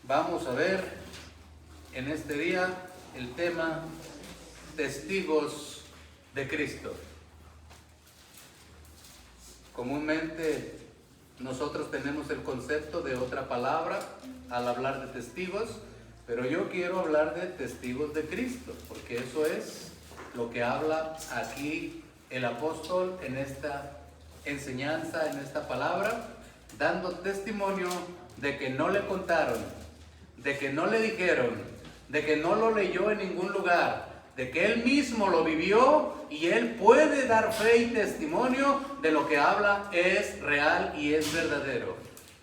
Vamos a ver en este día el tema testigos de Cristo. Comúnmente nosotros tenemos el concepto de otra palabra al hablar de testigos, pero yo quiero hablar de testigos de Cristo, porque eso es lo que habla aquí el apóstol en esta enseñanza, en esta palabra, dando testimonio de que no le contaron, de que no le dijeron, de que no lo leyó en ningún lugar, de que él mismo lo vivió y él puede dar fe y testimonio de lo que habla es real y es verdadero.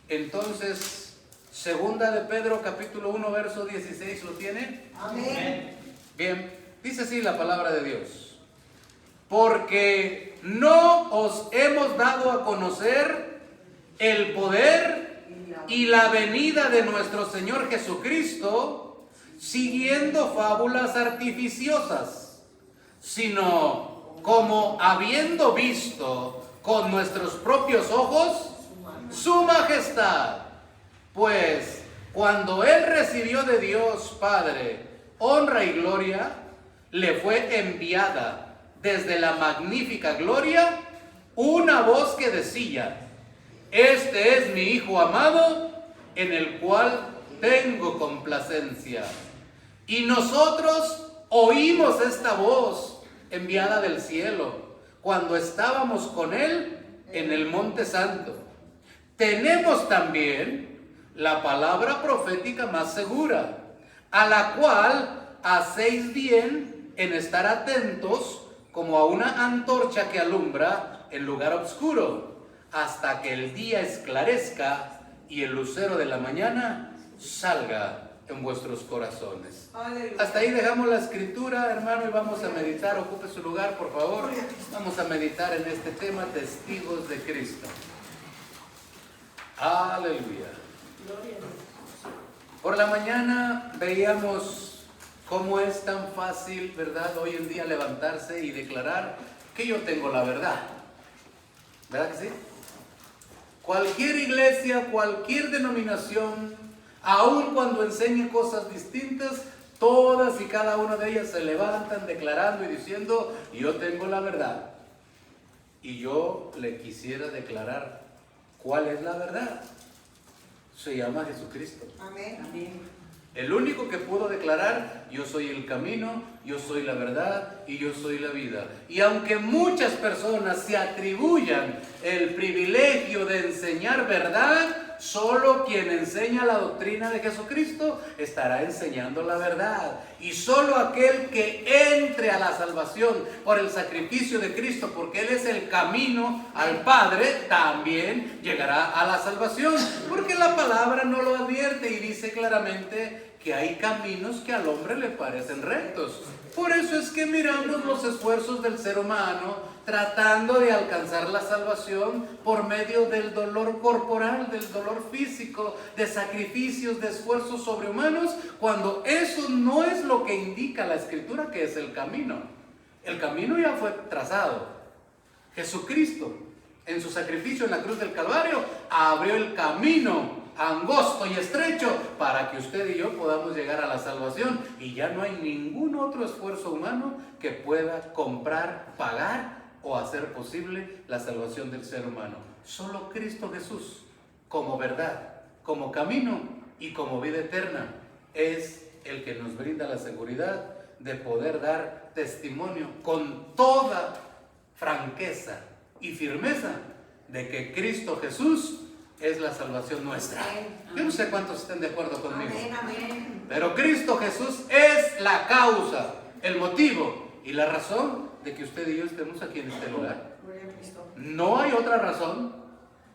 Entonces, segunda de Pedro capítulo 1 verso 16, ¿lo tiene? Amén. Bien, dice así la palabra de Dios: porque no os hemos dado a conocer el poder y la venida de nuestro Señor Jesucristo siguiendo fábulas artificiosas, sino como habiendo visto con nuestros propios ojos su majestad. Pues cuando él recibió de Dios Padre honra y gloria, le fue enviada desde la magnífica gloria una voz que decía: este es mi Hijo amado, en el cual tengo complacencia. Y nosotros oímos esta voz enviada del cielo cuando estábamos con él en el Monte Santo. Tenemos también la palabra profética más segura, a la cual hacéis bien en estar atentos como a una antorcha que alumbra en lugar oscuro, hasta que el día esclarezca y el lucero de la mañana salga en vuestros corazones. Aleluya. Hasta ahí dejamos la escritura, hermano, y vamos a meditar. Ocupe su lugar, por favor. Vamos a meditar en este tema, testigos de Cristo. Aleluya. Por la mañana veíamos cómo es tan fácil, ¿verdad?, hoy en día levantarse y declarar que yo tengo la verdad. ¿Verdad que sí? Cualquier iglesia, cualquier denominación, aun cuando enseñe cosas distintas, todas y cada una de ellas se levantan declarando y diciendo: yo tengo la verdad. Y yo le quisiera declarar cuál es la verdad. Se llama Jesucristo. Amén. Amén. El único que pudo declarar: yo soy el camino, yo soy la verdad y yo soy la vida. Y aunque muchas personas se atribuyan el privilegio de enseñar verdad, solo quien enseña la doctrina de Jesucristo estará enseñando la verdad. Y solo aquel que entre a la salvación por el sacrificio de Cristo, porque Él es el camino al Padre, también llegará a la salvación. Porque la palabra no lo advierte y dice claramente que hay caminos que al hombre le parecen rectos. Por eso es que miramos los esfuerzos del ser humano tratando de alcanzar la salvación por medio del dolor corporal, del dolor físico, de sacrificios, de esfuerzos sobrehumanos, cuando eso no es lo que indica la Escritura, que es el camino. El camino ya fue trazado. Jesucristo, en su sacrificio en la cruz del Calvario, abrió el camino angosto y estrecho para que usted y yo podamos llegar a la salvación, y ya no hay ningún otro esfuerzo humano que pueda comprar, pagar o hacer posible la salvación del ser humano. Solo Cristo Jesús, como verdad, como camino y como vida eterna, es el que nos brinda la seguridad de poder dar testimonio con toda franqueza y firmeza de que Cristo Jesús es la salvación nuestra. Yo no sé cuántos estén de acuerdo conmigo. Amén, amén. Pero Cristo Jesús es la causa, el motivo y la razón de que usted y yo estemos aquí en este lugar. Gloria a Cristo. No hay otra razón.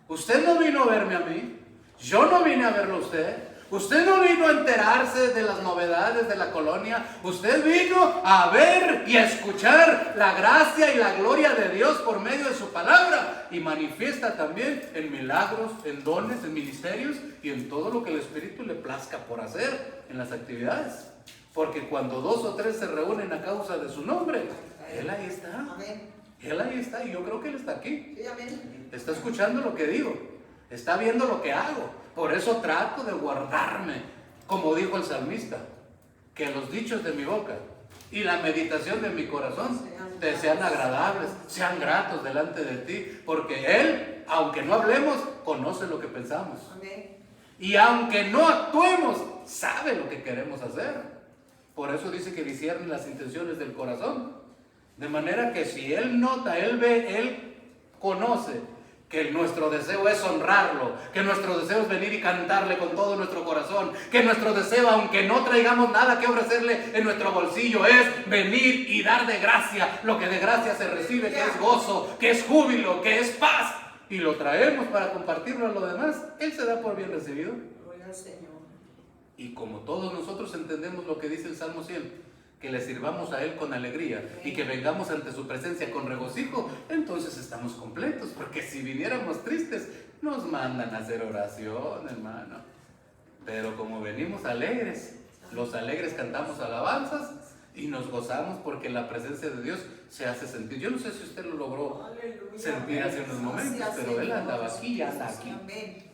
Usted no vino a verme a mí. Yo no vine a verlo a usted. Usted no vino a enterarse de las novedades de la colonia. Usted vino a ver y a escuchar la gracia y la gloria de Dios por medio de su palabra. Y manifiesta también en milagros, en dones, en ministerios y en todo lo que el Espíritu le plazca por hacer en las actividades. Porque cuando 2 o 3 se reúnen a causa de su nombre, Él ahí está. Amén. Él ahí está, y yo creo que Él está aquí. Sí, amén. Está escuchando lo que digo, está viendo lo que hago. Por eso trato de guardarme como dijo el salmista, que los dichos de mi boca y la meditación de mi corazón te sean agradables, sean gratos delante de ti, porque Él, aunque no hablemos, conoce lo que pensamos. Amén. Y aunque no actuemos, sabe lo que queremos hacer. Por eso dice que discierne las intenciones del corazón. De manera que si Él nota, Él ve, Él conoce que nuestro deseo es honrarlo, que nuestro deseo es venir y cantarle con todo nuestro corazón, que nuestro deseo, aunque no traigamos nada que ofrecerle en nuestro bolsillo, es venir y dar de gracia lo que de gracia se recibe, que es gozo, que es júbilo, que es paz, y lo traemos para compartirlo a los demás. Él se da por bien recibido. Gloria al Señor. Y como todos nosotros entendemos lo que dice el Salmo 100, que le sirvamos a Él con alegría y que vengamos ante su presencia con regocijo, entonces estamos completos, porque si viniéramos tristes, nos mandan a hacer oración, hermano. Pero como venimos alegres, los alegres cantamos alabanzas y nos gozamos porque la presencia de Dios se hace sentir. Yo no sé si usted lo logró Aleluya. sentir hace unos momentos, pero Él andaba aquí y anda aquí. Amén.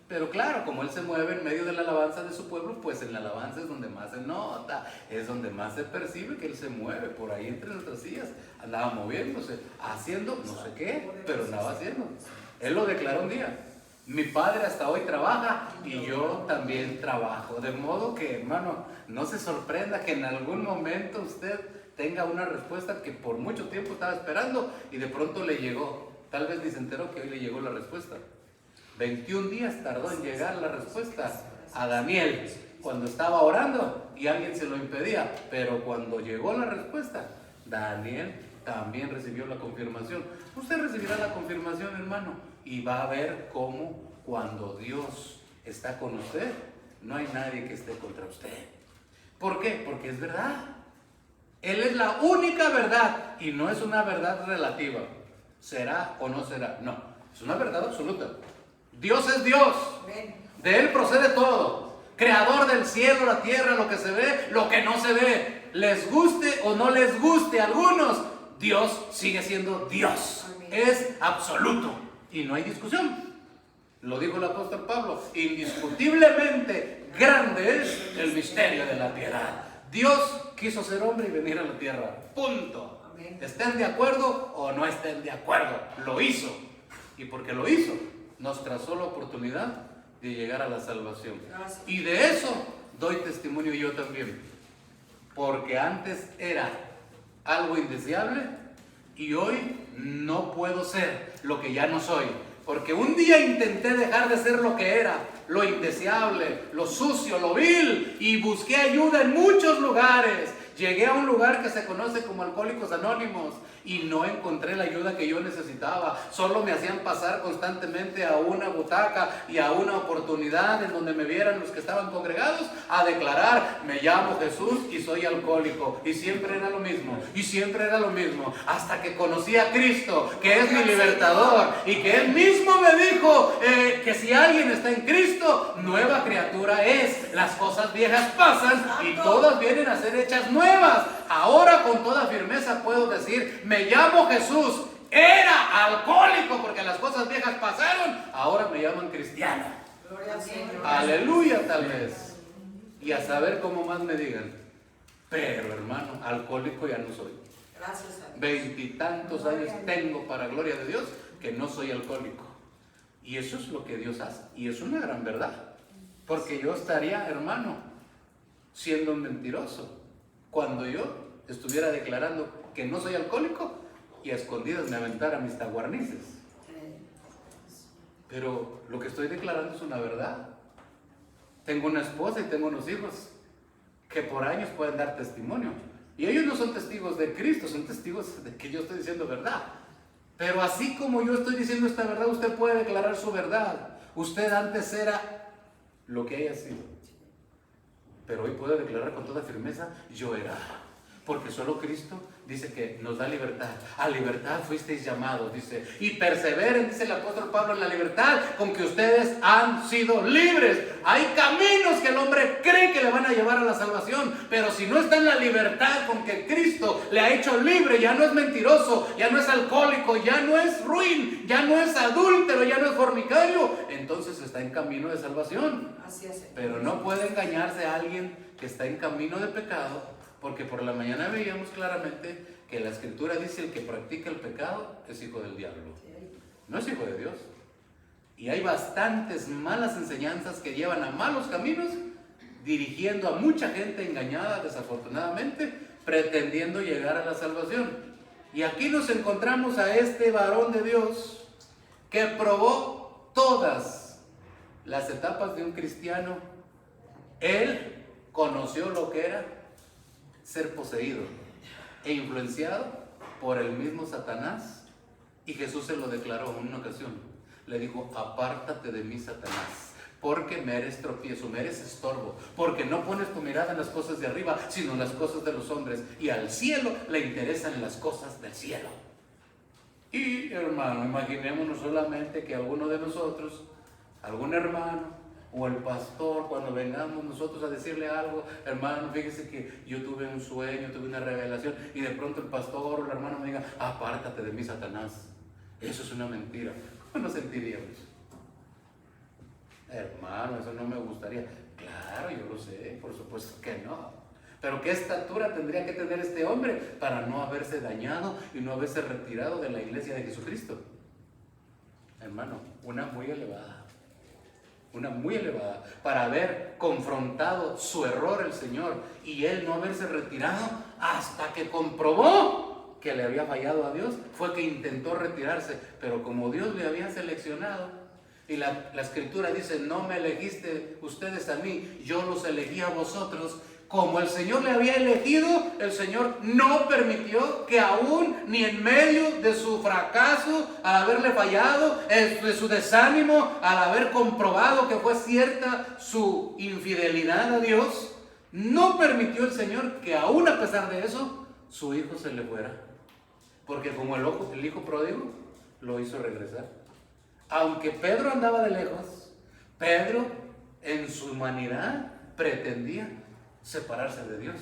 Pero claro, como Él se mueve en medio de la alabanza de su pueblo, pues en la alabanza es donde más se nota, es donde más se percibe que Él se mueve por ahí entre nuestras sillas. Andaba moviéndose, haciendo no sé qué, pero andaba haciendo. Él lo declaró un día: mi padre hasta hoy trabaja y yo también trabajo. De modo que, hermano, no se sorprenda que en algún momento usted tenga una respuesta que por mucho tiempo estaba esperando y de pronto le llegó. Tal vez ni se enteró que hoy le llegó la respuesta. 21 días tardó en llegar la respuesta a Daniel cuando estaba orando y alguien se lo impedía, pero cuando llegó la respuesta, Daniel también recibió la confirmación. Usted recibirá la confirmación, hermano, y va a ver cómo cuando Dios está con usted, no hay nadie que esté contra usted. ¿Por qué? Porque es verdad. Él es la única verdad y no es una verdad relativa. ¿Será o no será? No, es una verdad absoluta. Dios es Dios, de Él procede todo, creador del cielo, la tierra, lo que se ve, lo que no se ve, les guste o no les guste a algunos, Dios sigue siendo Dios, es absoluto y no hay discusión. Lo dijo el apóstol Pablo: indiscutiblemente grande es el misterio de la piedad. Dios quiso ser hombre y venir a la tierra, punto. Estén de acuerdo o no estén de acuerdo, lo hizo, y porque lo hizo, nos trazó la oportunidad de llegar a la salvación. Gracias. Y de eso doy testimonio yo también. Porque antes era algo indeseable y hoy no puedo ser lo que ya no soy. Porque un día intenté dejar de ser lo que era, lo indeseable, lo sucio, lo vil, y busqué ayuda en muchos lugares. Llegué a un lugar que se conoce como Alcohólicos Anónimos y no encontré la ayuda que yo necesitaba. Solo me hacían pasar constantemente a una butaca y a una oportunidad en donde me vieran los que estaban congregados a declarar: me llamo Jesús y soy alcohólico. Y siempre era lo mismo, y siempre era lo mismo, hasta que conocí a Cristo, que es mi libertador, y que Él mismo me dijo que si alguien está en Cristo, nueva criatura es. Las cosas viejas pasan y todas vienen a ser hechas nuevas. Ahora con toda firmeza puedo decir: me llamo Jesús, era alcohólico porque las cosas viejas pasaron, ahora me llaman cristiano. Gloria al Señor. Aleluya, tal vez. Y a saber cómo más me digan. Pero hermano, alcohólico ya no soy. Gracias a Dios. 20 y tantos años tengo, para gloria de Dios, que no soy alcohólico. Y eso es lo que Dios hace. Y es una gran verdad. Porque yo estaría, hermano, siendo un mentiroso cuando yo estuviera declarando que no soy alcohólico y a escondidas me aventara mis taguarnices. Pero lo que estoy declarando es una verdad. Tengo una esposa y tengo unos hijos que por años pueden dar testimonio. Y ellos no son testigos de Cristo, son testigos de que yo estoy diciendo verdad. Pero así como yo estoy diciendo esta verdad, usted puede declarar su verdad. Usted antes era lo que haya sido. Pero hoy puede declarar con toda firmeza: yo era. Porque solo Cristo dice que nos da libertad. A libertad fuisteis llamados, dice. Y perseveren, dice el apóstol Pablo, en la libertad con que ustedes han sido libres. Hay caminos que el hombre cree que le van a llevar a la salvación. Pero si no está en la libertad con que Cristo le ha hecho libre, ya no es mentiroso, ya no es alcohólico, ya no es ruin, ya no es adúltero, ya no es fornicario, entonces está en camino de salvación. Así es. Pero no puede engañarse a alguien que está en camino de pecado. Porque por la mañana veíamos claramente que la Escritura dice: el que practica el pecado es hijo del diablo, no es hijo de Dios. Y hay bastantes malas enseñanzas que llevan a malos caminos, dirigiendo a mucha gente engañada, desafortunadamente, pretendiendo llegar a la salvación. Y aquí nos encontramos a este varón de Dios que probó todas las etapas de un cristiano. Él conoció lo que era ser poseído e influenciado por el mismo Satanás, y Jesús se lo declaró en una ocasión. Le dijo: apártate de mí, Satanás, porque me eres tropiezo, me eres estorbo, porque no pones tu mirada en las cosas de arriba, sino en las cosas de los hombres, y al cielo le interesan las cosas del cielo. Y hermano, imaginémonos solamente que alguno de nosotros, algún hermano o el pastor, cuando vengamos nosotros a decirle algo: hermano, fíjese que yo tuve un sueño, tuve una revelación, y de pronto el pastor o el hermano me diga: apártate de mí, Satanás. Eso es una mentira. ¿Cómo nos sentiríamos? Hermano, eso no me gustaría. Claro, yo lo sé, por supuesto que no. Pero ¿qué estatura tendría que tener este hombre para no haberse dañado y no haberse retirado de la iglesia de Jesucristo? Hermano, una muy elevada, para haber confrontado su error el Señor y él no haberse retirado hasta que comprobó que le había fallado a Dios. Fue que intentó retirarse, pero como Dios le había seleccionado, y la Escritura dice: no me elegiste ustedes a mí, yo los elegí a vosotros. Como el Señor le había elegido, el Señor no permitió que aún ni en medio de su fracaso, al haberle fallado, de su desánimo, al haber comprobado que fue cierta su infidelidad a Dios, no permitió el Señor que aún a pesar de eso, su hijo se le fuera. Porque como el hijo pródigo, lo hizo regresar. Aunque Pedro andaba de lejos, Pedro en su humanidad pretendía separarse de Dios,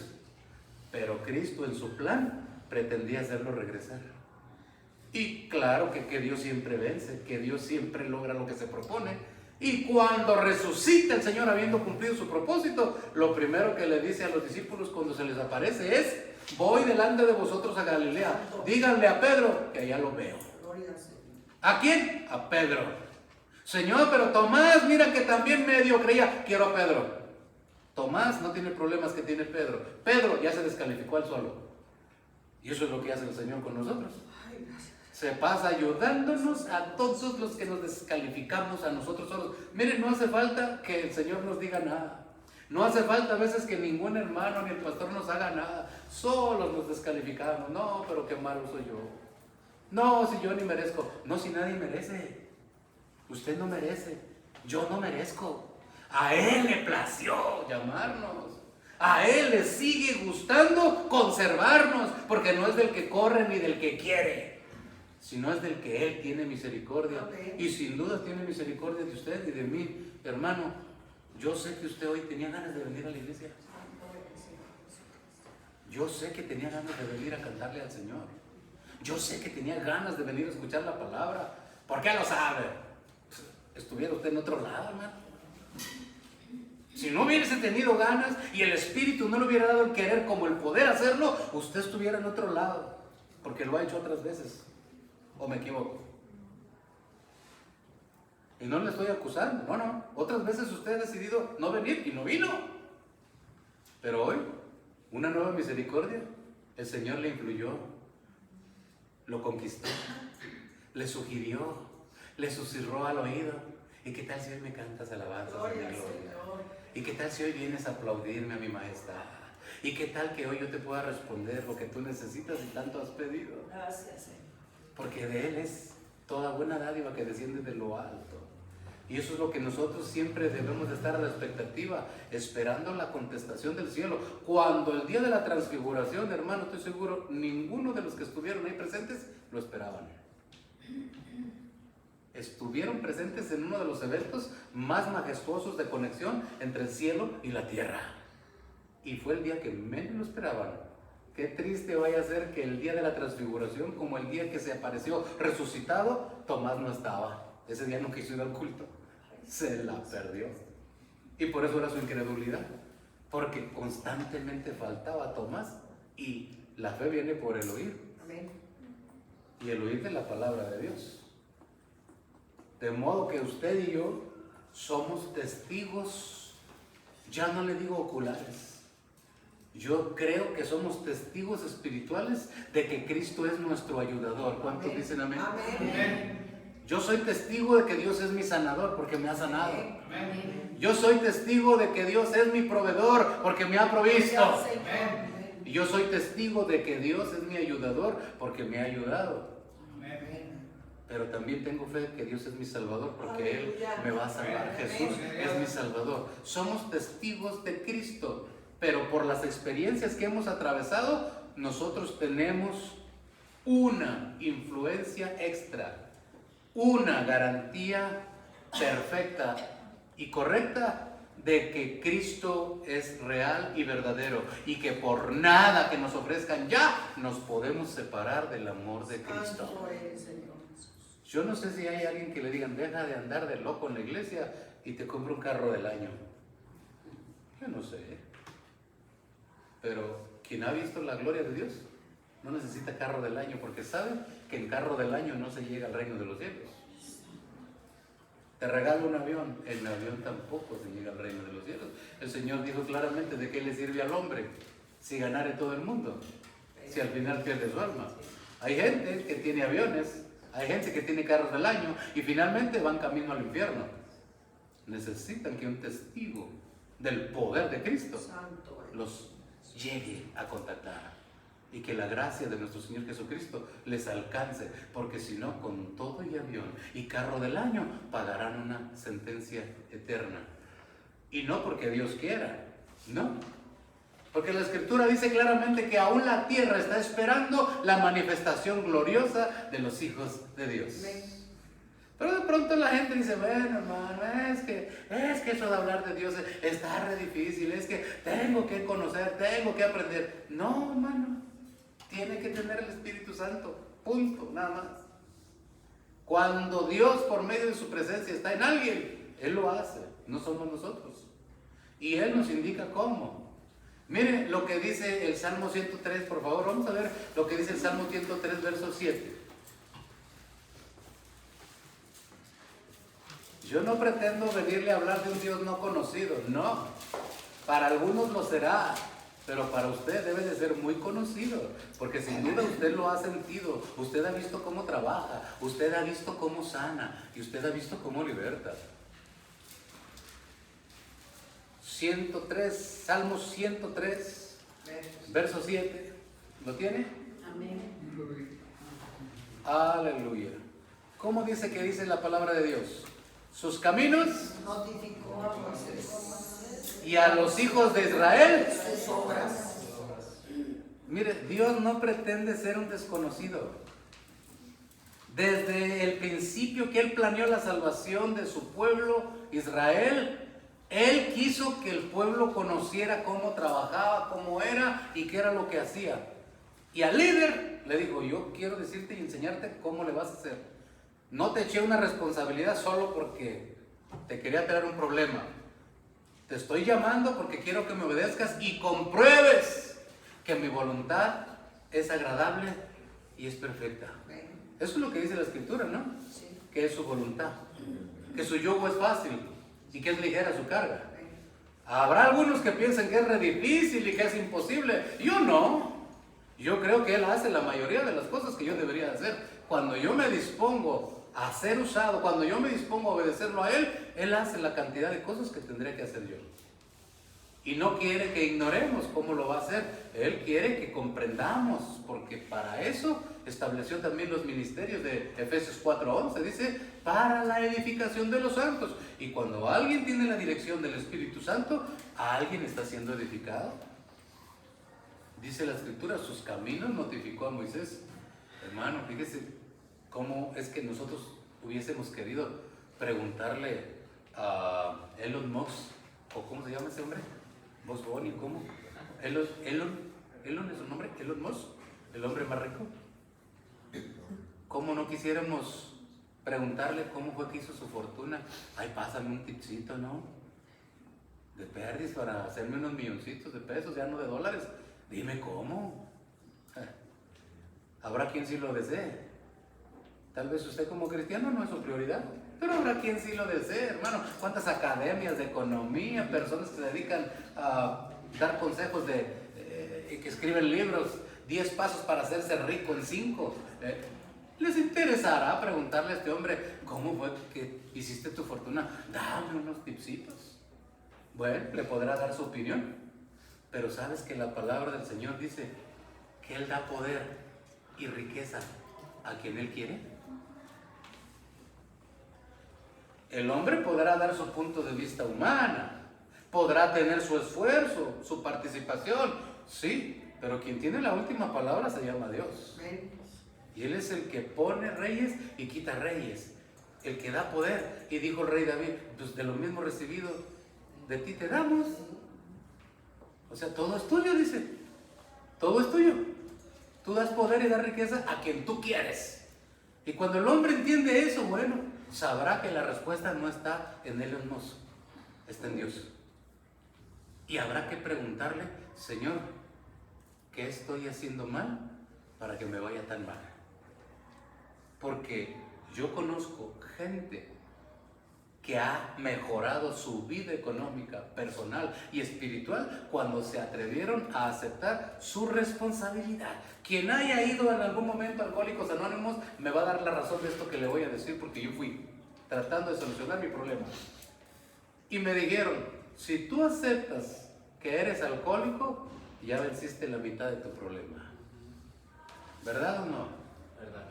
pero Cristo en su plan pretendía hacerlo regresar. Y claro que Dios siempre vence, que Dios siempre logra lo que se propone. Y cuando resucita el Señor, habiendo cumplido su propósito, lo primero que le dice a los discípulos cuando se les aparece es: voy delante de vosotros a Galilea, díganle a Pedro que allá lo veo. ¿A quién? A Pedro. Señor, pero Tomás, mira que también medio creía. Quiero a Pedro. Tomás no tiene problemas que tiene Pedro. Pedro ya se descalificó al solo. Y eso es lo que hace el Señor con nosotros. Se pasa ayudándonos a todos los que nos descalificamos a nosotros solos. Miren, no hace falta que el Señor nos diga nada. No hace falta a veces que ningún hermano ni el pastor nos haga nada. Solos nos descalificamos. No, pero qué malo soy yo. No, si yo ni merezco. No, si nadie merece. Usted no merece. Yo no merezco. A Él le plació llamarnos. A Él le sigue gustando conservarnos, porque no es del que corre ni del que quiere, sino es del que Él tiene misericordia. Y sin duda tiene misericordia de usted y de mí. Hermano, yo sé que usted hoy tenía ganas de venir a la iglesia. Yo sé que tenía ganas de venir a cantarle al Señor. Yo sé que tenía ganas de venir a escuchar la palabra. ¿Por qué lo sabe? Estuviera usted en otro lado, hermano. Si no hubiese tenido ganas y el Espíritu no le hubiera dado el querer como el poder hacerlo, usted estuviera en otro lado, porque lo ha hecho otras veces. ¿O me equivoco? Y no le estoy acusando, no. Otras veces usted ha decidido no venir y no vino. Pero hoy, una nueva misericordia, el Señor le influyó, lo conquistó, le sugirió, le susurró al oído. ¿Y qué tal si hoy me cantas alabanzas a mi gloria? ¿Y qué tal si hoy vienes a aplaudirme a mi majestad? ¿Y qué tal que hoy yo te pueda responder lo que tú necesitas y tanto has pedido? Gracias, Señor. Porque de Él es toda buena dádiva que desciende de lo alto. Y eso es lo que nosotros siempre debemos de estar a la expectativa, esperando la contestación del cielo. Cuando el día de la transfiguración, hermano, estoy seguro, ninguno de los que estuvieron ahí presentes lo esperaban. Estuvieron presentes en uno de los eventos más majestuosos de conexión entre el cielo y la tierra. Y fue el día que menos lo esperaban. Qué triste vaya a ser que el día de la transfiguración, como el día que se apareció resucitado, Tomás no estaba. Ese día no quiso ir al culto. Se la perdió. Y por eso era su incredulidad. Porque constantemente faltaba Tomás. Y la fe viene por el oír. Amén. Y el oír de la palabra de Dios. De modo que usted y yo somos testigos, ya no le digo oculares. Yo creo que somos testigos espirituales de que Cristo es nuestro ayudador. ¿Cuántos dicen amén? Amén. Yo soy testigo de que Dios es mi sanador porque me ha sanado. Amén. Yo soy testigo de que Dios es mi proveedor porque me ha provisto. Amén. Y yo soy testigo de que Dios es mi ayudador porque me ha ayudado. Pero también tengo fe que Dios es mi salvador porque Él me va a salvar. Jesús es mi salvador. Somos testigos de Cristo, pero por las experiencias que hemos atravesado, nosotros tenemos una influencia extra, una garantía perfecta y correcta de que Cristo es real y verdadero y que por nada que nos ofrezcan ya nos podemos separar del amor de Cristo. Santo eres, Señor. Yo no sé si hay alguien que le digan, deja de andar de loco en la iglesia y te compra un carro del año. Yo no sé. Pero quien ha visto la gloria de Dios no necesita carro del año porque sabe que en carro del año no se llega al reino de los cielos. Te regalo un avión, en avión tampoco se llega al reino de los cielos. El Señor dijo claramente de qué le sirve al hombre si ganare todo el mundo, si al final pierde su alma. Hay gente que tiene aviones, hay gente que tiene carros del año y finalmente van camino al infierno. Necesitan que un testigo del poder de Cristo los llegue a contactar y que la gracia de nuestro Señor Jesucristo les alcance, porque si no, con todo y avión y carro del año pagarán una sentencia eterna. Y no porque Dios quiera, no. Porque la Escritura dice claramente que aún la tierra está esperando la manifestación gloriosa de los hijos de Dios. Pero de pronto la gente dice, bueno, hermano, es que eso de hablar de Dios está re difícil, es que tengo que conocer, tengo que aprender. No, hermano, tiene que tener el Espíritu Santo, punto, nada más. Cuando Dios por medio de su presencia está en alguien, Él lo hace, no somos nosotros. Y Él nos indica cómo. Mire lo que dice el Salmo 103, por favor, vamos a ver lo que dice el Salmo 103, verso 7. Yo no pretendo venirle a hablar de un Dios no conocido, no. Para algunos lo será, pero para usted debe de ser muy conocido, porque sin duda usted lo ha sentido, usted ha visto cómo trabaja, usted ha visto cómo sana y usted ha visto cómo liberta. 103, Salmo 103, verso 7. ¿Lo tiene? Amén. Aleluya. ¿Cómo dice que dice la palabra de Dios? Sus caminos Notificó a Moisés y a los hijos de Israel sus obras. Mire, Dios no pretende ser un desconocido. Desde el principio que Él planeó la salvación de su pueblo Israel, Él quiso que el pueblo conociera cómo trabajaba, cómo era y qué era lo que hacía. Y al líder le dijo, yo quiero decirte y enseñarte cómo le vas a hacer. No te eché una responsabilidad solo porque te quería traer un problema. Te estoy llamando porque quiero que me obedezcas y compruebes que mi voluntad es agradable y es perfecta. Eso es lo que dice la Escritura, ¿no? Sí. Que es su voluntad, que su yugo es fácil y que es ligera su carga. Habrá algunos que piensen que es re difícil y que es imposible. Yo no. Yo creo que Él hace la mayoría de las cosas que yo debería hacer. Cuando yo me dispongo a ser usado, cuando yo me dispongo a obedecerlo a Él, Él hace la cantidad de cosas que tendría que hacer yo. Y no quiere que ignoremos cómo lo va a hacer. Él quiere que comprendamos, porque para eso estableció también los ministerios de Efesios 4:11. Dice, para la edificación de los santos. Y cuando alguien tiene la dirección del Espíritu Santo, alguien está siendo edificado. Dice la Escritura, sus caminos notificó a Moisés. Hermano, fíjese cómo es que nosotros hubiésemos querido preguntarle a Elon Musk, o ¿cómo se llama ese hombre? Musk Bonnie, ¿cómo? Elon es su nombre, Elon Musk, el hombre más rico. ¿Cómo no quisiéramos preguntarle cómo fue que hizo su fortuna? Ay, pásame un tipcito, ¿no? De perdis para hacerme unos milloncitos de pesos, ya no de dólares. Dime cómo. Habrá quien sí lo desee. Tal vez usted como cristiano no es su prioridad, pero habrá quien sí lo desee, hermano. ¿Cuántas academias de economía, personas que se dedican a dar consejos que escriben libros, 10 pasos para hacerse rico en 5? ¿Les interesará preguntarle a este hombre, cómo fue que hiciste tu fortuna? Dame unos tipsitos. Bueno, le podrá dar su opinión, pero sabes que la palabra del Señor dice que Él da poder y riqueza a quien Él quiere. El hombre podrá dar su punto de vista humana, podrá tener su esfuerzo, su participación, sí, pero quien tiene la última palabra se llama Dios. Y Él es el que pone reyes y quita reyes, el que da poder. Y dijo el rey David, pues de lo mismo recibido de ti te damos. O sea, todo es tuyo, dice, todo es tuyo. Tú das poder y das riqueza a quien tú quieres. Y cuando el hombre entiende eso, bueno, sabrá que la respuesta no está en Elon Musk, está en Dios. Y habrá que preguntarle, Señor, ¿qué estoy haciendo mal para que me vaya tan mal? Porque yo conozco gente que ha mejorado su vida económica, personal y espiritual cuando se atrevieron a aceptar su responsabilidad. Quien haya ido en algún momento a Alcohólicos Anónimos me va a dar la razón de esto que le voy a decir, porque yo fui tratando de solucionar mi problema. Y me dijeron, si tú aceptas que eres alcohólico, ya venciste la mitad de tu problema. ¿Verdad o no? ¿Verdad?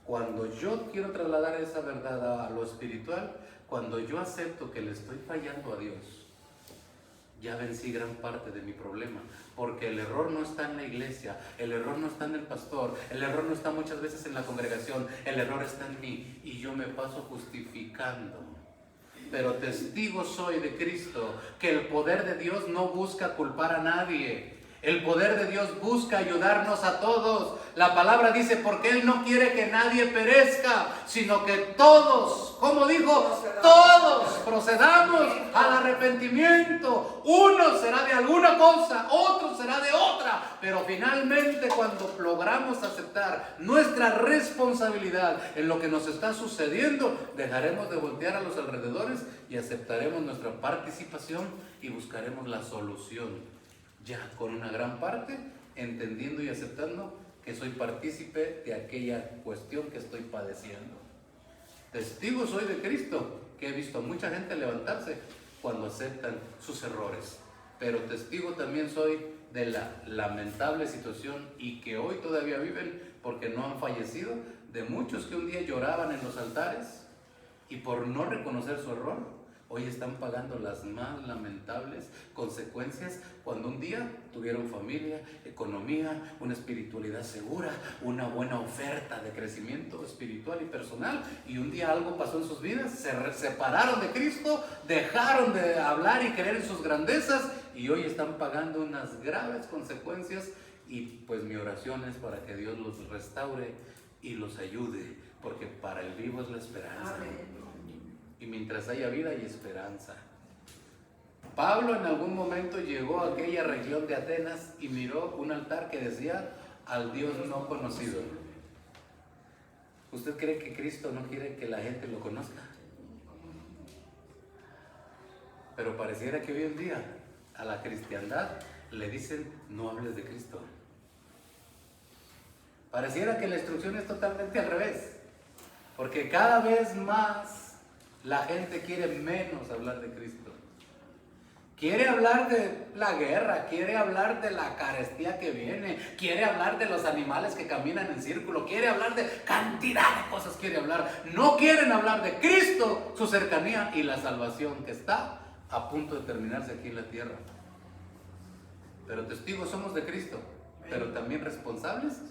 Cuando yo quiero trasladar esa verdad a lo espiritual, cuando yo acepto que le estoy fallando a Dios, ya vencí gran parte de mi problema, porque el error no está en la iglesia, el error no está en el pastor, el error no está muchas veces en la congregación, el error está en mí y yo me paso justificando. Pero testigo soy de Cristo, que el poder de Dios no busca culpar a nadie. El poder de Dios busca ayudarnos a todos. La palabra dice, porque Él no quiere que nadie perezca, sino que todos, como dijo, todos procedamos al arrepentimiento. Uno será de alguna cosa, otro será de otra. Pero finalmente, cuando logramos aceptar nuestra responsabilidad en lo que nos está sucediendo, dejaremos de voltear a los alrededores y aceptaremos nuestra participación y buscaremos la solución. Ya con una gran parte, entendiendo y aceptando que soy partícipe de aquella cuestión que estoy padeciendo. Testigo soy de Cristo, que he visto a mucha gente levantarse cuando aceptan sus errores. Pero testigo también soy de la lamentable situación y que hoy todavía viven porque no han fallecido, de muchos que un día lloraban en los altares y por no reconocer su error, hoy están pagando las más lamentables consecuencias cuando un día tuvieron familia, economía, una espiritualidad segura, una buena oferta de crecimiento espiritual y personal, y un día algo pasó en sus vidas, se separaron de Cristo, dejaron de hablar y creer en sus grandezas y hoy están pagando unas graves consecuencias. Y pues mi oración es para que Dios los restaure y los ayude, porque para el vivo es la esperanza. Amén. Y mientras haya vida hay esperanza. Pablo en algún momento llegó a aquella región de Atenas y miró un altar que decía al Dios no conocido. ¿Usted cree que Cristo no quiere que la gente lo conozca? Pero pareciera que hoy en día a la cristiandad le dicen no hables de Cristo. Pareciera que la instrucción es totalmente al revés, porque cada vez más la gente quiere menos hablar de Cristo. Quiere hablar de la guerra, quiere hablar de la carestía que viene, quiere hablar de los animales que caminan en círculo, quiere hablar de cantidad de cosas, quiere hablar. No quieren hablar de Cristo, su cercanía y la salvación que está a punto de terminarse aquí en la tierra. Pero testigos somos de Cristo, pero también responsables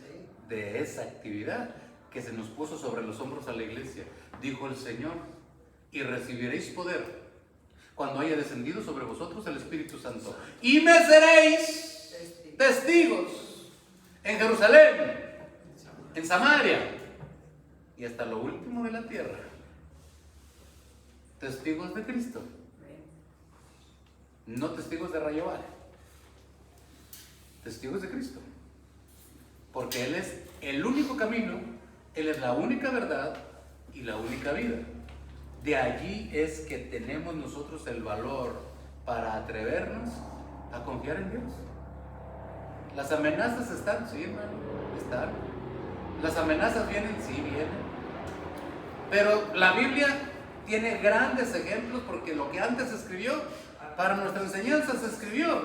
de esa actividad que se nos puso sobre los hombros a la iglesia. Dijo el Señor: y recibiréis poder cuando haya descendido sobre vosotros el Espíritu Santo, y me seréis testigos en Jerusalén, en Samaria y hasta lo último de la tierra. Testigos de Cristo, no testigos de Rayo Vale, testigos de Cristo, porque Él es el único camino, Él es la única verdad y la única vida. De allí es que tenemos nosotros el valor para atrevernos a confiar en Dios. Las amenazas están, sí, hermano, están. Las amenazas vienen, sí, vienen. Pero la Biblia tiene grandes ejemplos, porque lo que antes se escribió, para nuestra enseñanza se escribió.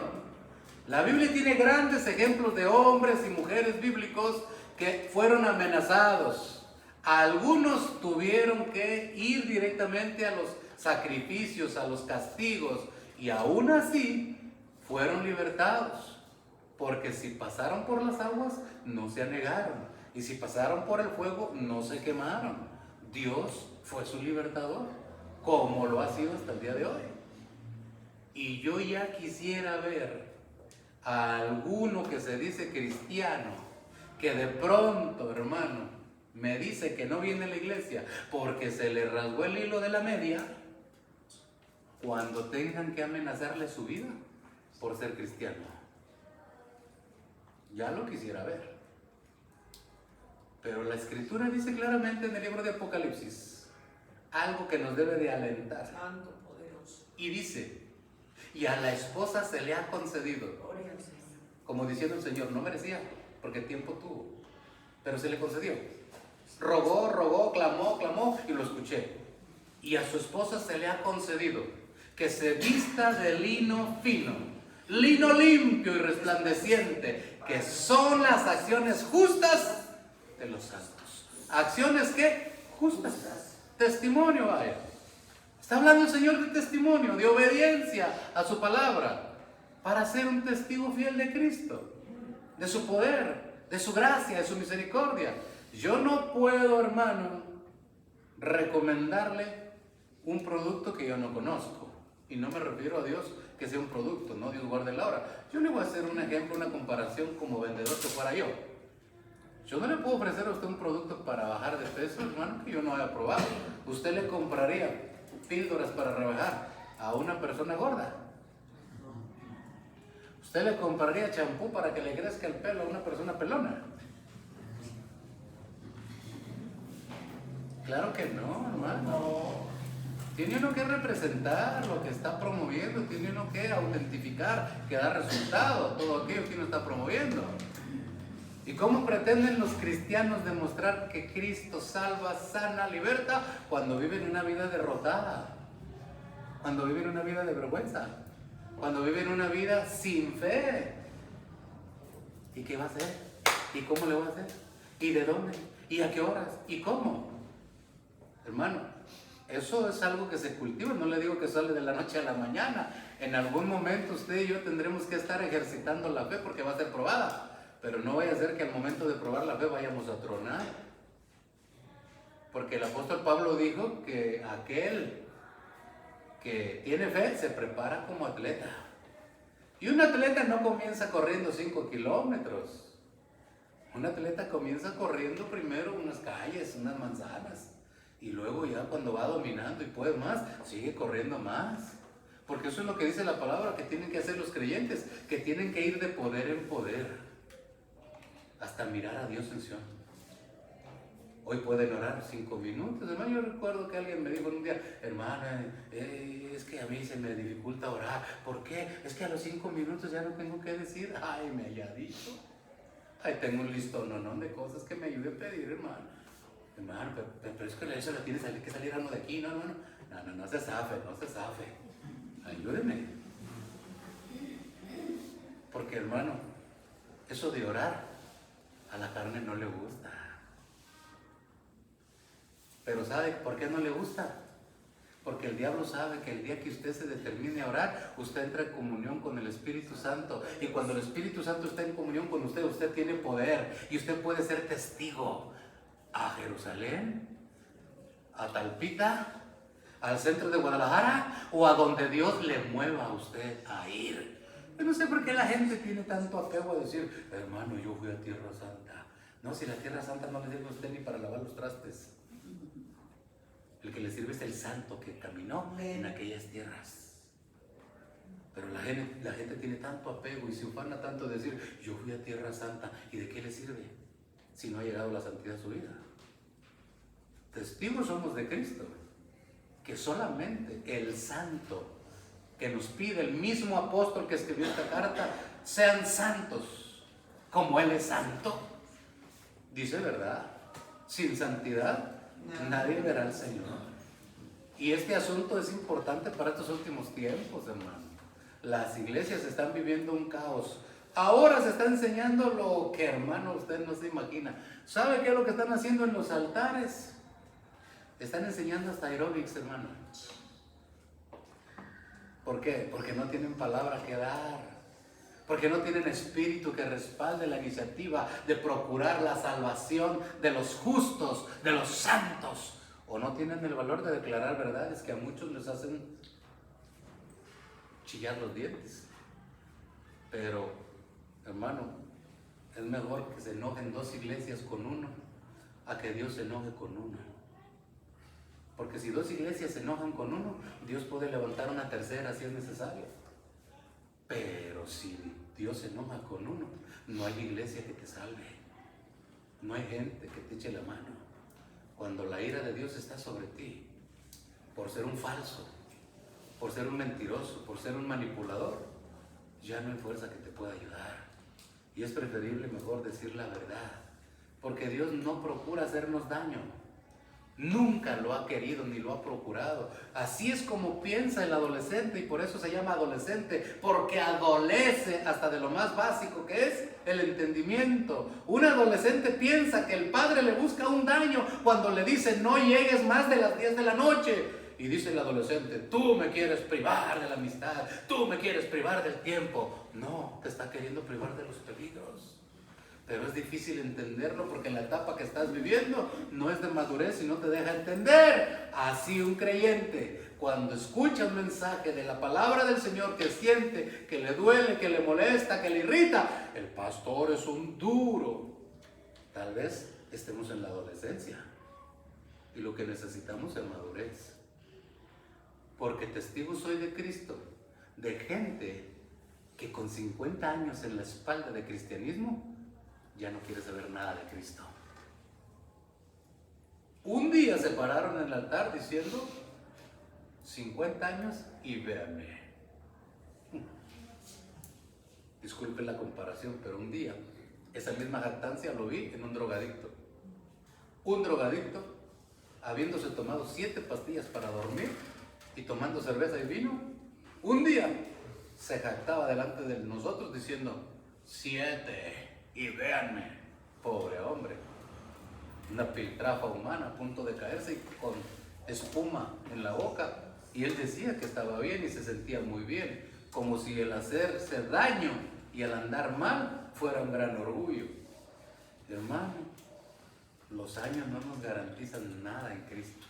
La Biblia tiene grandes ejemplos de hombres y mujeres bíblicos que fueron amenazados. Algunos tuvieron que ir directamente a los sacrificios, a los castigos, y aún así fueron libertados, porque si pasaron por las aguas no se anegaron, y si pasaron por el fuego no se quemaron. Dios fue su libertador, como lo ha sido hasta el día de hoy. Y yo ya quisiera ver a alguno que se dice cristiano, que de pronto, hermano, me dice que no viene a la iglesia porque se le rasgó el hilo de la media, cuando tengan que amenazarle su vida por ser cristiano. Ya lo quisiera ver. Pero la Escritura dice claramente en el libro de Apocalipsis algo que nos debe de alentar. Santo, poderoso. Y dice: y a la esposa se le ha concedido. Gloria al Señor. Como diciendo el Señor, no merecía, porque tiempo tuvo, pero se le concedió. Rogó, clamó, y lo escuché. Y a su esposa se le ha concedido que se vista de lino fino, lino limpio y resplandeciente, que son las acciones justas de los santos. ¿Acciones qué? Justas. Testimonio, vaya. Está hablando el Señor de testimonio, de obediencia a su palabra, para ser un testigo fiel de Cristo, de su poder, de su gracia, de su misericordia. Yo no puedo, hermano, recomendarle un producto que yo no conozco. Y no me refiero a Dios que sea un producto, no, Dios guarde la hora. Yo le voy a hacer un ejemplo, una comparación como vendedor que fuera yo. Yo no le puedo ofrecer a usted un producto para bajar de peso, hermano, que yo no haya probado. Usted le compraría píldoras para rebajar a una persona gorda. Usted le compraría champú para que le crezca el pelo a una persona pelona. Claro que no, hermano. Tiene uno que representar lo que está promoviendo, tiene uno que autentificar, que da resultado, todo aquello que uno está promoviendo. ¿Y cómo pretenden los cristianos demostrar que Cristo salva, sana, liberta, cuando viven una vida derrotada? Cuando viven una vida de vergüenza, cuando viven una vida sin fe. ¿Y qué va a hacer? ¿Y cómo le va a hacer? ¿Y de dónde? ¿Y a qué horas? ¿Y cómo? Hermano, eso es algo que se cultiva, no le digo que sale de la noche a la mañana. En algún momento usted y yo tendremos que estar ejercitando la fe porque va a ser probada. Pero no vaya a ser que al momento de probar la fe vayamos a tronar. Porque el apóstol Pablo dijo que aquel que tiene fe se prepara como atleta. Y un atleta no comienza corriendo 5 kilómetros. Un atleta comienza corriendo primero unas calles, unas manzanas. Y luego ya cuando va dominando y puede más, sigue corriendo más. Porque eso es lo que dice la palabra que tienen que hacer los creyentes, que tienen que ir de poder en poder, hasta mirar a Dios en Sion. Hoy pueden orar 5 minutos. Hermano, yo recuerdo que alguien me dijo un día: hermana, es que a mí se me dificulta orar. ¿Por qué? Es que a los 5 minutos ya no tengo que decir. Ay, me haya dicho. Ay, tengo un listón de cosas que me ayude a pedir, hermano. Hermano, pero es que eso lo tiene que salir algo de aquí, ¿no, hermano? No se zafe. Ayúdeme. hermano, eso de orar a la carne no le gusta. Pero ¿sabe por qué no le gusta? Porque el diablo sabe que el día que usted se determine a orar, usted entra en comunión con el Espíritu Santo. Y cuando el Espíritu Santo está en comunión con usted, usted tiene poder. Y usted puede ser testigo a Jerusalén, a Talpita, al centro de Guadalajara o a donde Dios le mueva a usted a ir. Yo no sé por qué la gente tiene tanto apego a decir, hermano, yo fui a Tierra Santa. No, si la Tierra Santa no le sirve a usted ni para lavar los trastes. El que le sirve es el santo que caminó en aquellas tierras. Pero la gente tiene tanto apego y se ufana tanto de decir, yo fui a Tierra Santa. ¿Y de qué le sirve si no ha llegado la santidad a su vida? Testigos somos de Cristo, que solamente el santo que nos pide, el mismo apóstol que escribió esta carta, sean santos como Él es santo. Dice verdad, sin santidad nadie verá al Señor. Y este asunto es importante para estos últimos tiempos, hermano. Las iglesias están viviendo un caos. Ahora se está enseñando lo que, hermano, usted no se imagina. ¿Sabe qué es lo que están haciendo en los altares? Están enseñando hasta aeróbics, hermano. ¿Por qué? Porque no tienen palabra que dar. Porque no tienen espíritu que respalde la iniciativa de procurar la salvación de los justos, de los santos. O no tienen el valor de declarar verdades que a muchos les hacen chillar los dientes. Pero, hermano, es mejor que se enojen dos iglesias con uno a que Dios se enoje con uno. Porque si dos iglesias se enojan con uno, Dios puede levantar una tercera si es necesario. Pero si Dios se enoja con uno, no hay iglesia que te salve. No hay gente que te eche la mano. Cuando la ira de Dios está sobre ti, por ser un falso, por ser un mentiroso, por ser un manipulador, ya no hay fuerza que te pueda ayudar. Y es preferible mejor decir la verdad, porque Dios no procura hacernos daño. Nunca lo ha querido ni lo ha procurado. Así es como piensa el adolescente, y por eso se llama adolescente, porque adolece hasta de lo más básico que es el entendimiento. Un adolescente piensa que el padre le busca un daño cuando le dice no llegues más de las 10 de la noche. Y dice el adolescente, tú me quieres privar de la amistad, tú me quieres privar del tiempo. No, te está queriendo privar de los peligros. Pero es difícil entenderlo porque en la etapa que estás viviendo no es de madurez y no te deja entender. Así un creyente, cuando escucha un mensaje de la palabra del Señor que siente, que le duele, que le molesta, que le irrita, el pastor es un duro. Tal vez estemos en la adolescencia y lo que necesitamos es madurez. Porque testigo soy de Cristo, de gente que con 50 años en la espalda de cristianismo ya no quiere saber nada de Cristo. Un día se pararon en el altar diciendo 50 años y véanme. Disculpen la comparación, pero un día esa misma jactancia lo vi en un drogadicto. Un drogadicto, habiéndose tomado 7 pastillas para dormir y tomando cerveza y vino, un día se jactaba delante de nosotros diciendo 7 y véanme. Pobre hombre, una piltrafa humana a punto de caerse y con espuma en la boca, y él decía que estaba bien y se sentía muy bien, como si el hacerse daño y el andar mal fuera un gran orgullo. Hermano, los años no nos garantizan nada en Cristo.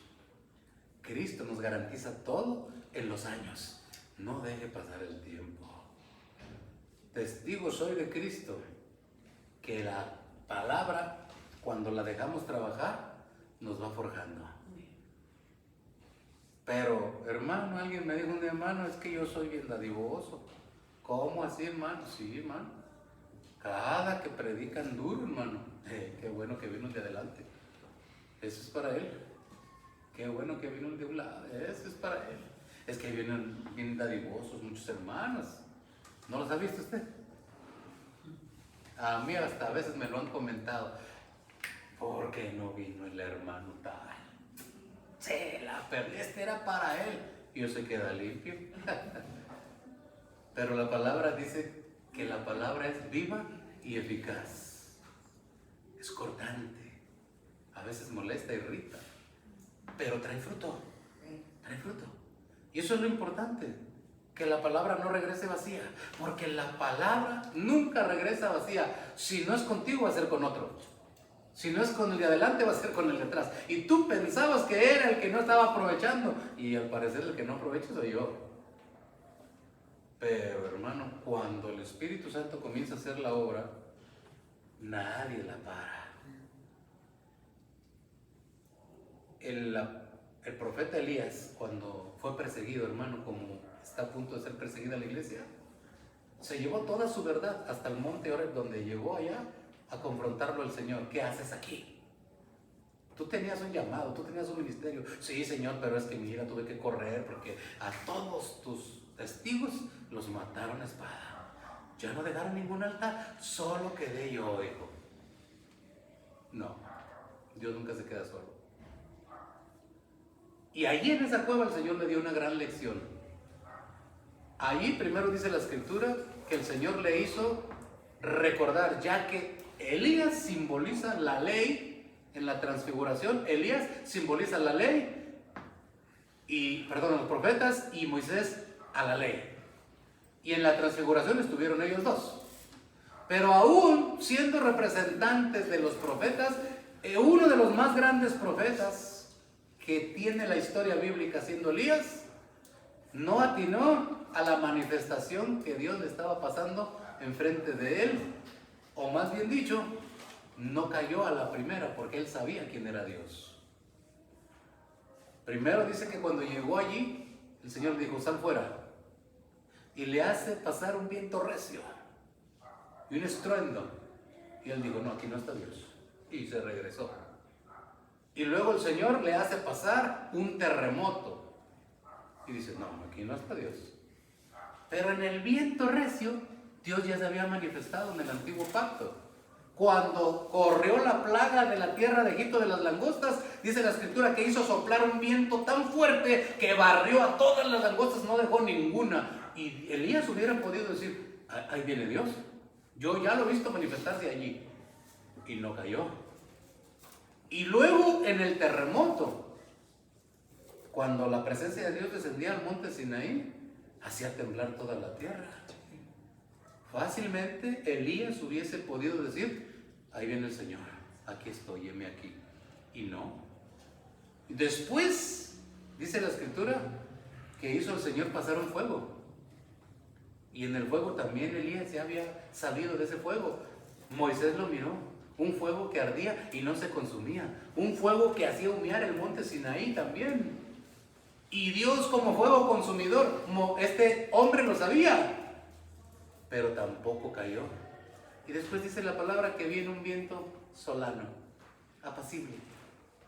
Cristo nos garantiza todo en los años. No deje pasar el tiempo. Testigo soy de Cristo, que la palabra, cuando la dejamos trabajar, nos va forjando. Pero, hermano, alguien me dijo un día, hermano, es que yo soy bien dadivoso. ¿Cómo así, hermano? Sí, hermano. Cada que predican duro, hermano. Qué bueno que vino de adelante. Eso es para él. Qué bueno que vino de un lado. Eso es para él. Es que vienen bien dadivosos muchos hermanos. ¿No los ha visto usted? A mí hasta a veces me lo han comentado. ¿Por qué no vino el hermano tal? Se la perdí, este era para él. Y yo se queda limpio. Pero la palabra dice que la palabra es viva y eficaz. Es cortante, a veces molesta, irrita, pero trae fruto, trae fruto. Y eso es lo importante, que la palabra no regrese vacía, porque la palabra nunca regresa vacía. Si no es contigo, va a ser con otro. Si no es con el de adelante, va a ser con el de atrás. Y tú pensabas que era el que no estaba aprovechando, y al parecer el que no aprovecha soy yo. Pero hermano, cuando el Espíritu Santo comienza a hacer la obra, nadie la para. El profeta Elías, cuando fue perseguido, hermano, como está a punto de ser perseguida la iglesia, se llevó toda su verdad hasta el monte Oreb, donde llegó allá a confrontarlo al Señor. ¿Qué haces aquí? Tú tenías un llamado, tú tenías un ministerio. Sí, Señor, pero es que mira, tuve que correr porque a todos tus testigos los mataron a espada. Ya no dejaron ningún altar, solo quedé yo, hijo. No, Dios nunca se queda solo. Y allí en esa cueva el Señor le dio una gran lección. Allí primero dice la Escritura que el Señor le hizo recordar, ya que Elías simboliza la ley en la transfiguración. Elías simboliza la ley, a los profetas, y Moisés a la ley. Y en la transfiguración estuvieron ellos dos. Pero aún siendo representantes de los profetas, uno de los más grandes profetas que tiene la historia bíblica siendo Elías, no atinó a la manifestación que Dios le estaba pasando enfrente de él, o más bien dicho, no cayó a la primera porque él sabía quién era Dios. Primero dice que cuando llegó allí, el Señor le dijo, sal fuera, y le hace pasar un viento recio y un estruendo, y él dijo, no, aquí no está Dios, y se regresó. Y luego el Señor le hace pasar un terremoto y dice, no, aquí no está Dios. Pero en el viento recio, Dios ya se había manifestado en el antiguo pacto. Cuando corrió la plaga de la tierra de Egipto de las langostas, dice la Escritura que hizo soplar un viento tan fuerte que barrió a todas las langostas, no dejó ninguna. Y Elías hubiera podido decir, ahí viene Dios, yo ya lo he visto manifestarse allí, y no cayó. Y luego en el terremoto, cuando la presencia de Dios descendía al monte Sinaí, hacía temblar toda la tierra. Fácilmente Elías hubiese podido decir, ahí viene el Señor, aquí estoy, heme aquí. Y no. Después, dice la Escritura, que hizo el Señor pasar un fuego. Y en el fuego también Elías ya había salido de ese fuego. Moisés lo miró. Un fuego que ardía y no se consumía. Un fuego que hacía humear el monte Sinaí también. Y Dios como fuego consumidor, este hombre lo sabía, pero tampoco cayó. Y después dice la palabra que viene un viento solano, apacible,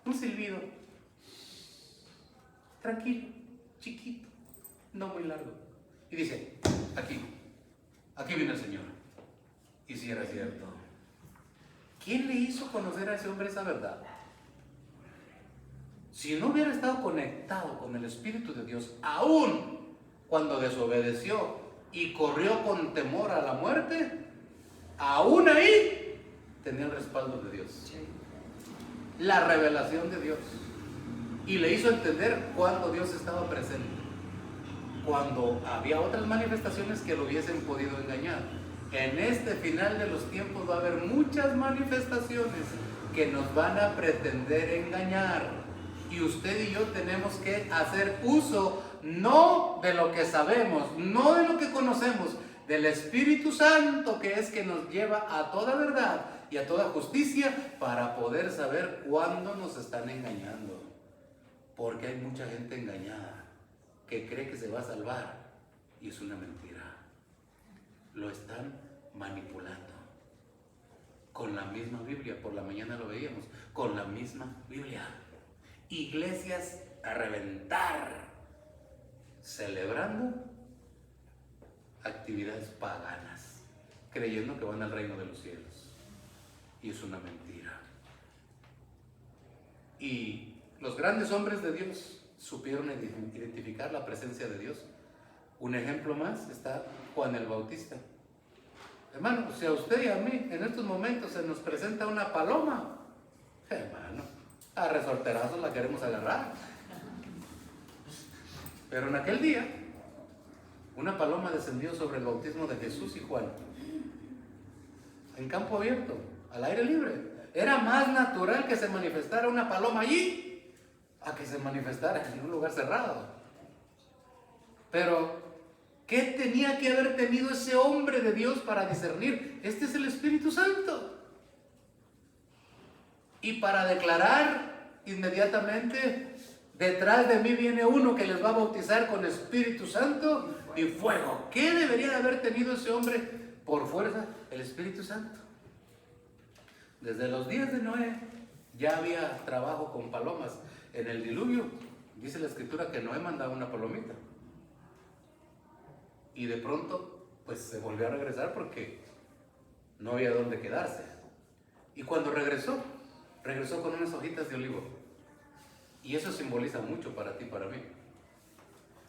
un silbido, tranquilo, chiquito, no muy largo. Y dice, aquí viene el Señor. Y si era cierto. ¿Quién le hizo conocer a ese hombre esa verdad? Si no hubiera estado conectado con el Espíritu de Dios, aún cuando desobedeció y corrió con temor a la muerte, aún ahí tenía el respaldo de Dios, la revelación de Dios, y le hizo entender cuando Dios estaba presente, cuando había otras manifestaciones que lo hubiesen podido engañar. En este final de los tiempos va a haber muchas manifestaciones que nos van a pretender engañar, y usted y yo tenemos que hacer uso no de lo que sabemos, no de lo que conocemos, del Espíritu Santo, que es que nos lleva a toda verdad y a toda justicia, para poder saber cuándo nos están engañando. Porque hay mucha gente engañada que cree que se va a salvar y es una mentira. Lo están manipulando con la misma Biblia. Por la mañana lo veíamos, con la misma Biblia. Iglesias a reventar, celebrando actividades paganas, creyendo que van al reino de los cielos, y es una mentira. Y los grandes hombres de Dios supieron identificar la presencia de Dios. Un ejemplo más está Juan el Bautista. Hermano, si a usted y a mí en estos momentos se nos presenta una paloma, hermano, a resorterazos la queremos agarrar. Pero en aquel día, una paloma descendió sobre el bautismo de Jesús y Juan, en campo abierto, al aire libre. Era más natural que se manifestara una paloma allí a que se manifestara en un lugar cerrado. Pero, ¿qué tenía que haber tenido ese hombre de Dios para discernir? Este es el Espíritu Santo. Y para declarar inmediatamente, detrás de mí viene uno que les va a bautizar con Espíritu Santo y fuego. ¿Qué debería de haber tenido ese hombre por fuerza? El Espíritu Santo. Desde los días de Noé ya había trabajo con palomas. En el diluvio dice la Escritura que Noé mandaba una palomita. Y de pronto pues se volvió a regresar porque no había dónde quedarse. Y cuando regresó con unas hojitas de olivo. Y eso simboliza mucho para ti y para mí.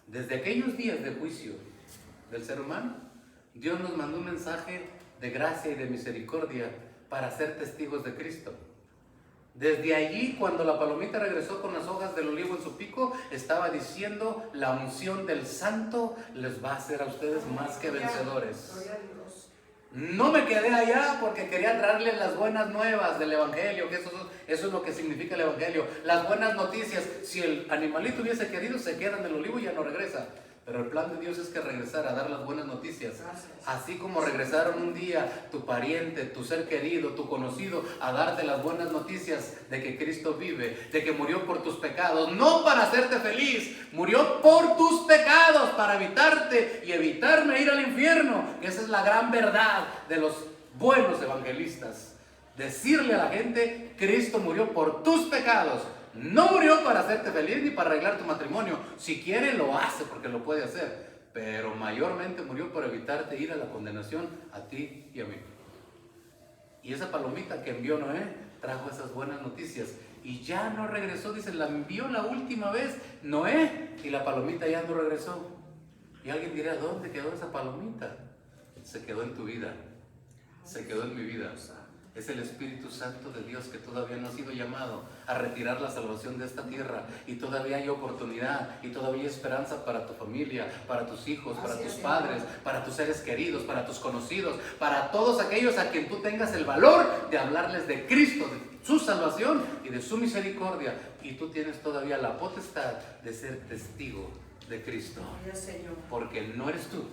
Desde aquellos días de juicio del ser humano, Dios nos mandó un mensaje de gracia y de misericordia para ser testigos de Cristo. Desde allí, cuando la palomita regresó con las hojas del olivo en su pico, estaba diciendo: la unción del Santo les va a hacer a ustedes más que vencedores. Gloria a Dios. No me quedé allá porque quería traerles las buenas nuevas del Evangelio, que eso es lo que significa el Evangelio. Las buenas noticias. Si el animalito hubiese querido, se queda en el olivo y ya no regresa. Pero el plan de Dios es que regresara a dar las buenas noticias. Así como regresaron un día tu pariente, tu ser querido, tu conocido, a darte las buenas noticias de que Cristo vive, de que murió por tus pecados, no para hacerte feliz, murió por tus pecados, para evitarte y evitarme ir al infierno. Esa es la gran verdad de los buenos evangelistas. Decirle a la gente: Cristo murió por tus pecados. No murió para hacerte feliz ni para arreglar tu matrimonio. Si quiere lo hace porque lo puede hacer. Pero mayormente murió para evitarte ir a la condenación a ti y a mí. Y esa palomita que envió Noé trajo esas buenas noticias. Y ya no regresó, dice, la envió la última vez Noé y la palomita ya no regresó. Y alguien dirá: ¿dónde quedó esa palomita? Se quedó en tu vida. Se quedó en mi vida. Es el Espíritu Santo de Dios que todavía no ha sido llamado a retirar la salvación de esta tierra. Y todavía hay oportunidad y todavía hay esperanza para tu familia, para tus hijos, para tus padres, para tus seres queridos, para tus conocidos, para todos aquellos a quien tú tengas el valor de hablarles de Cristo, de su salvación y de su misericordia. Y tú tienes todavía la potestad de ser testigo de Cristo. Porque no eres tú,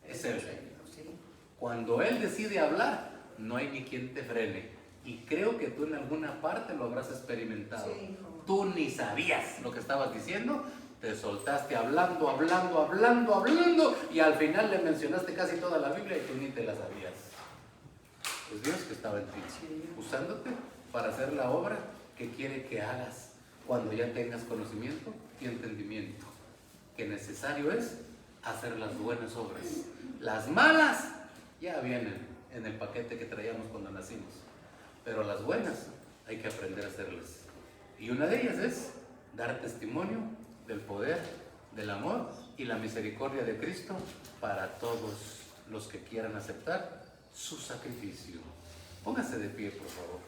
es Él. Cuando Él decide hablar, no hay ni quien te frene. Y creo que tú en alguna parte lo habrás experimentado. Sí, tú ni sabías lo que estabas diciendo, te soltaste hablando, y al final le mencionaste casi toda la Biblia y tú ni te la sabías. Es Dios que estaba en ti, usándote para hacer la obra que quiere que hagas cuando ya tengas conocimiento y entendimiento. Que necesario es hacer las buenas obras. Las malas ya vienen en el paquete que traíamos cuando nacimos, pero las buenas hay que aprender a hacerlas. Y una de ellas es dar testimonio del poder, del amor y la misericordia de Cristo para todos los que quieran aceptar su sacrificio. Póngase de pie, por favor.